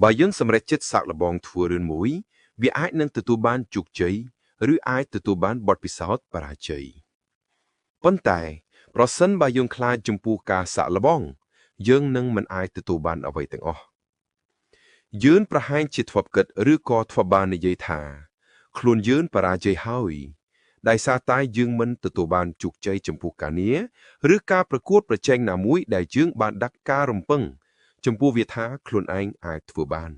បើយើងសម្រេចចិត្តសាកល្បងធ្វើរឿងមួយវាអាចនឹងទទួលបានជោគជ័យឬអាចទទួលបានបទពិសោធន៍បរាជ័យប៉ុន្តែប្រសិនបើយើងខ្លាចចំពោះការសាកល្បងយើងនឹងមិនអាចទទួលបានអ្វីទាំងអស់យើងប្រហែលជាធ្លាប់គិតឬក៏ធ្លាប់បាននិយាយថាខ្លួនយើងបរាជ័យហើយដោយសារតែយើងមិនទទួលបានជោគជ័យចំពោះការងារឬការប្រកួតប្រជែងណាមួយដែលយើងបានដាក់ការរំពឹងចំពោះវាថាខ្លួនឯងអាចធ្វើបាន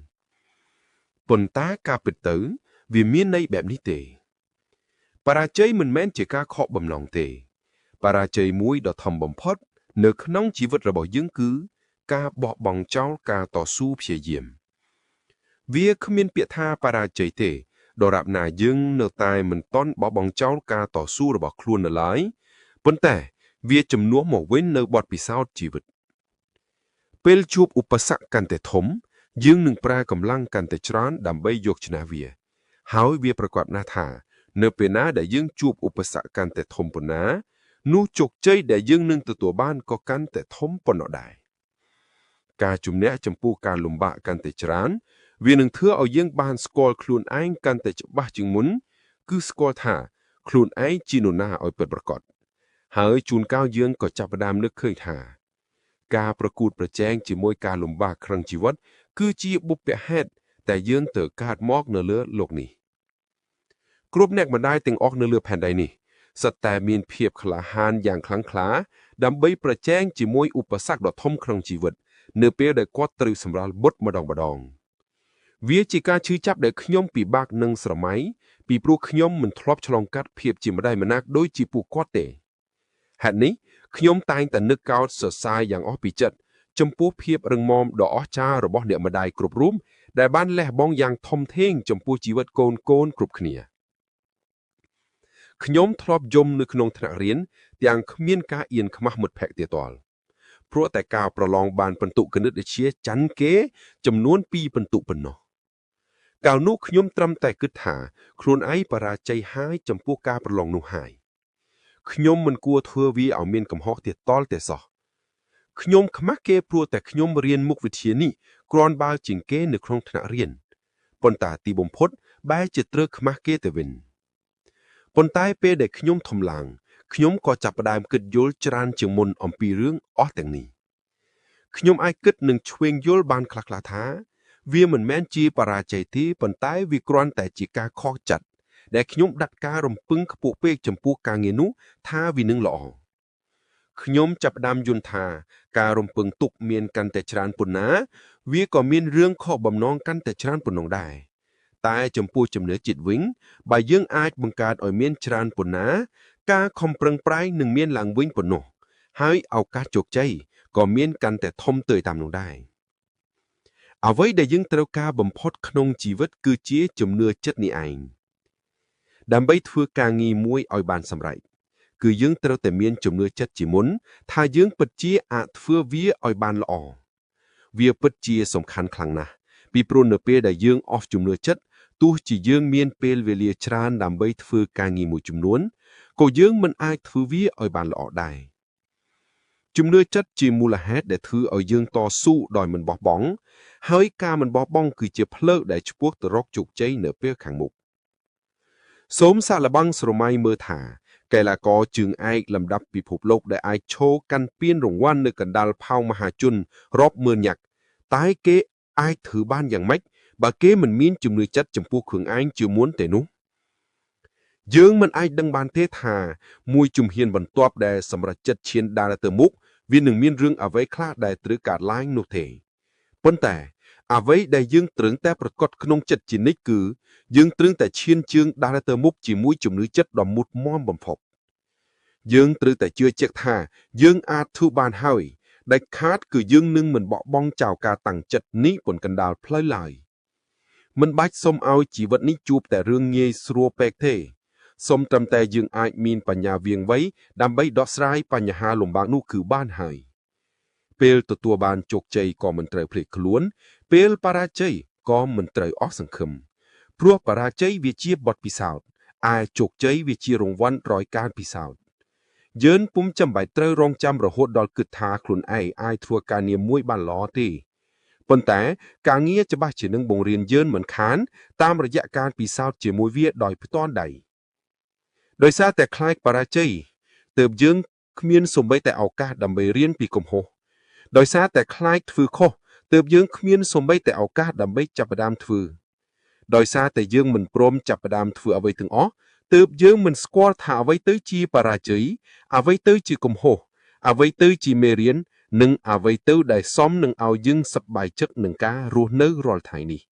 ប៉ុន្តែការពិតទៅវាមានន័យបែបនេះទេបរាជ័យមិនមែនជាការខកបំណងទេបរាជ័យមួយដ៏ធំបំផុតនៅក្នុងជីវិតរបស់យើងគឺការបោះបង់ចោលការតស៊ូព្យាយាមវាគ្មានពាក្យថាបរាជ័យទេដរាបណាយើងនៅតែមិនទាន់បោះបង់ចោលការតស៊ូរបស់ខ្លួននៅឡើយប៉ុន្តែវាជំនួសមកវិញនៅបទពិសោធន៍ជីវិតពេលជួបឧបសគ្គកាន់តែធំយើងនឹងប្រើកម្លាំងកាន់តែច្រើនដើម្បីយកឈ្នះវាហើយវាប្រកបណាស់ថានៅពេលណាដែលយើងជួបឧបសគ្គកាន់តែធំប៉ុណ្ណានោះជោគជ័យដែលយើងនឹងទទួលបានក៏កាន់តែធំប៉ុណ្ណោះដែរការជំនះចំពោះការលំបាកកាន់តែច្រើនវានឹងធ្វើឲ្យយើងបានស្គាល់ខ្លួនឯងកាន់តែច្បាស់ជាងមុនគឺស្គាល់ថាខ្លួនឯងជានរណាឲ្យពិតប្រាកដហើយជួនកាលយើងក៏ចាប់ផ្ដើមនឹកឃើញថាការប្រកួតប្រជែងជាមួយការលំបាកក្នុងជីវិតគឺជាបុព្វហេតុដែលយើងត្រូវកើតមកនៅលើโลกនេះគ្រប់អ្នកម្ដាយទាំងអស់នៅលើផែនដីនេះសុទ្ធតែមានភាពក្លាហានយ៉ាងខ្លាំងក្លាដើម្បីប្រជែងជាមួយឧបសគ្គដ៏ធំក្នុងជីវិតនៅពេលដែលគាត់ត្រូវសម្រាលបុត្រម្ដងវាជាការឈឺចាប់ដែលខ្ញុំពិបាកនឹងស្រមៃពីព្រោះខ្ញុំមិនធ្លាប់ឆ្លងកាត់ភាពជាម្ដាយម្នាក់ដូចជាពួកគាត់ទេហេតុនេះខ្ញុំតែងតែនឹកកោតសរសើរយ៉ាងអស់ពីចិត្តចំពោះភាពរឹងមាំដ៏អស្ចារ្យរបស់អ្នកម្ដាយគ្រប់រូបដែលបានលះបង់យ៉ាងធំធេងចំពោះជីវិតកូនគ្រប់គ្នាខ្ញុំធ្លាប់យំនៅក្នុងថ្នាក់រៀនទាំងគ្មានការអៀនខ្មាស់មិត្តភក្តិទៀតតព្រោះតែការប្រឡងបានពិន្ទុគណិតវិទ្យាច័ន្ទគេចំនួន2ពិន្ទុប៉ុណ្ណោះកាលនោះខ្ញុំត្រឹមតែគិតថាខ្លួនឯងបរាជ័យហើយចំពោះការប្រឡងនោះហើយខ្ញុំមិនគួរធ្វើវាឲ្យមានកំហុសទៀតតលទេសោះខ្ញុំខ្មាស់គេព្រោះតែខ្ញុំរៀនមុខវិជ្ជានេះគ្រាន់បើជាងគេនៅក្នុងថ្នាក់រៀនប៉ុន្តែទីបំផុតបែរជាត្រូវខ្មាស់គេទៅវិញប៉ុន្តែពេលដែលខ្ញុំធំឡើងខ្ញុំក៏ចាប់ផ្ដើមគិតយល់ច្រើនជាងមុនអំពីរឿងអស់ទាំងនេះខ្ញុំអាចគិតនឹងឆ្វេងយល់បានខ្លះៗថាវាមិនមែនជាបរាជ័យទេប៉ុន្តែវាគ្រាន់តែជាការខកចិត្តដែលខ្ញុំដាក់ការរំពឹងខ្ពស់ពេកចំពោះការងារនោះថាវានឹងល្អខ្ញុំចាប់ផ្ដើមយល់ថាការរំពឹងទុកមានកាន់តែច្រើនប៉ុណ្ណាវាក៏មានរឿងខកបំណងកាន់តែច្រើនប៉ុណ្ណឹងដែរតែចំពោះចំណឿចិត្តវិញបើយើងអាចបង្កើតឲ្យមានច្រើនប៉ុណ្ណាការខំប្រឹងប្រែងនឹងមានឡើងវិញប៉ុណ្ណោះហើយឱកាសជោគជ័យក៏មានកាន់តែធំទៅតាមនោះដែរអ្វីដែលយើងត្រូវការបំផុតក្នុងជីវិតគឺជាជំនឿចិត្តនេះឯងដើម្បីធ្វើការងារមួយឲ្យបានសម្រេចគឺយើងត្រូវតែមានជំនឿចិត្តជាមុនថាយើងពិតជាអាចធ្វើវាឲ្យបានល្អវាពិតជាសំខាន់ខ្លាំងណាស់ពីព្រោះនៅពេលដែលយើងអស់ជំនឿចិត្តទោះជាយើងមានពេលវេលាច្រើនដើម្បីធ្វើការងារមួយចំនួនក៏យើងមិនអាចធ្វើវាឲ្យបានល្អដែរជំនឿចិត្តជាមូលហេតុដែលធ្វើឲ្យយើងតស៊ូដោយមិនបោះបង់ហើយការមិនបោះបង់គឺជាផ្លូវដែលឆ្ពោះទៅរកជោគជ័យនៅពេលខាងមុខសូមសាកល្បងស្រមៃមើលថាកីឡាករជើងឯកលំដាប់ពិភពលោកដែលអាចឈរកាន់ពានរង្វាន់នៅកណ្ដាលផោងមហាជនរាប់ម៉ឺនញ៉ាក់តែគេអាចធ្វើបានយ៉ាងម៉េចបើគេមិនមានជំនឿចិត្តចំពោះខ្លួនឯងជាមុនទេនោះយើងមិនអាចដឹងបានទេថាមួយជំហានបន្ទាប់ដែលសម្រេចចិត្តឈានដើរទៅមុខវានឹងមានរឿងអ្វីខ្លះដែលត្រូវកើតឡើងនោះទេប៉ុន្តែអ្វីដែលយើងត្រូវតែប្រកាសក្នុងចិត្តជានិច្ចគឺយើងត្រូវតែឈានជើងដើរទៅមុខជាមួយជំនឿចិត្តដ៏មុតមាំបំផុតយើងត្រូវតែជឿជាក់ថាយើងអាចធ្វើបានហើយដែលខាតគឺយើងនឹងមិនបោះបង់ចោលការតាំងចិត្តនេះពន្ធកណ្ដាលផ្លូវឡើយមិនបាច់សុំឲ្យជីវិតនេះជួបតែរឿងងាយស្រួលពេកទេសុំត្រឹមតែយើងអាចមានបញ្ញាវាងវៃដើម្បីដោះស្រាយបញ្ហាលំបាកនោះគឺបានហើយពេលទទួលបានជោគជ័យក៏មិនត្រូវភ្លេចខ្លួនពេលបរាជ័យក៏មិនត្រូវអស់សង្ឃឹមព្រោះបរាជ័យវាជាបទពិសោធន៍ឯជោគជ័យវាជារង្វាន់រយការពិសោធន៍យើងពុំចាំបាច់ត្រូវរងចាំរហូតដល់គិតថាខ្លួនឯងអាចធ្វើការងារមួយបានល្អទេ ប៉ុន្តែការងារច្បាស់ជានឹងបង្រៀនយើងមិនខានតាមរយៈការពិសោធន៍ជាមួយវាដោយផ្ទាល់ដៃដោយសារតែខ្លាចបរាជ័យទើបយើងគ្មានសូម្បីតែឱកាសដើម្បីរៀនពីកំហុសដោយសារតែខ្លាចធ្វើខុសទើបយើងគ្មានសូម្បីតែឱកាសដើម្បីចាប់ផ្ដើមធ្វើដោយសារតែយើងមិនព្រមចាប់ផ្ដើមធ្វើអ្វីទាំងអស់ទើបយើងមិនស្គាល់ថាអ្វីទៅជាបរាជ័យអ្វីទៅជាកំហុសអ្វីទៅជាមេរៀននិងអ្វីទៅដែលសមនឹងឲ្យយើងសប្បាយចិត្តនឹងការរស់នៅរាល់ថ្ងៃនេះ